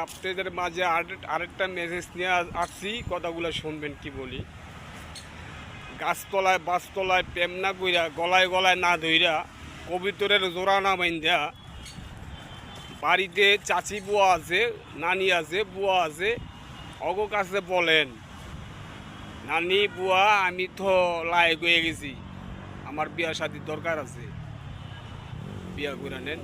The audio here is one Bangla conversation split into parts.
আপনাদের মাঝে আরেকটা মেসেজ নিয়ে আসছি, কথাগুলো শুনবেন কি বলি। গাছতলায় বাসতলায় প্রেম না কইরা, গলায় গলায় না ধইরা, কবিতরের জোড়া না বাইন্ধা, বাড়িতে চাচি বুয়া আছে, নানি আছে, বুয়া আছে, অগো কাছে বলেন, নানি বুয়া আমি তো লায়ক হয়ে গেছি, আমার বিয়া শাদির দরকার আছে, বিয়া করে নেন।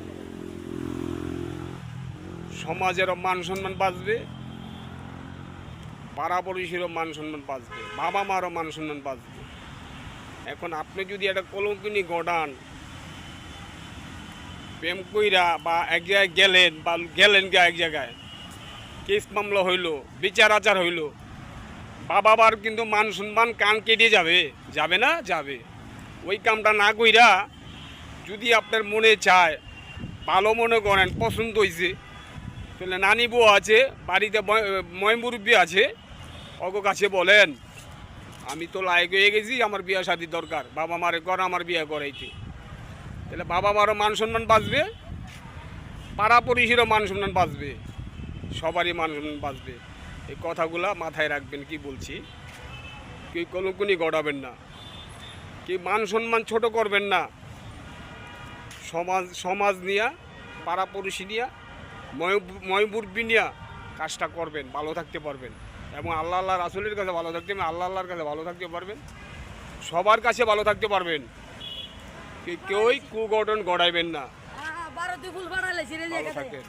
সমাজেরও মান সম্মান বাঁচবে, পাড়া পড়শিরও মান সম্মান বাঁচবে, বাবা মারও মান সম্মান বাঁচবে। এখন আপনি যদি একটা কলঙ্কিনী গড়ান, প্রেম কইরা বা এক জায়গায় গেলেন বা গেলেন গা এক জায়গায়, কেস মামলা হইল, বিচার আচার হইল, বাবা মার কিন্তু মান সম্মান কান কেটে যাবে, যাবে না? যাবে। ওই কামটা না কইরা যদি আপনার মনে চায়, ভালো মনে করেন, পছন্দ হয়েছে, তাহলে নানি বউ আছে, বাড়িতে ময়মুরব্বী আছে, অগো কাছে বলেন, আমি তো লায়ক হয়ে গেছি, আমার বিয়া শাদির দরকার, বাবা মারে কর আমার বিয়া করাইতে। তাহলে বাবা মারও মান সম্মান বাঁচবে, পাড়া পড়শিরও মান সম্মান বাঁচবে, সবারই মান সম্মান বাঁচবে। এই কথাগুলা মাথায় রাখবেন, কি বলছি। কেউ কলঙ্কনি গড়াবেন না, কেউ মান সম্মান ছোট করবেন না। সমাজ নিয়া, পাড়া পড়শি নিয়া, ময়মুরব্বী নিয়া কাজটা করবেন, ভালো থাকতে পারবেন। এবং আল্লাহ রাসূলের কাছে ভালো থাকতে, আল্লাহর কাছে ভালো থাকতে পারবেন, সবার কাছে ভালো থাকতে পারবেন। কেউই কুঘটন গড়াইবেন না। ভালো থাকেন।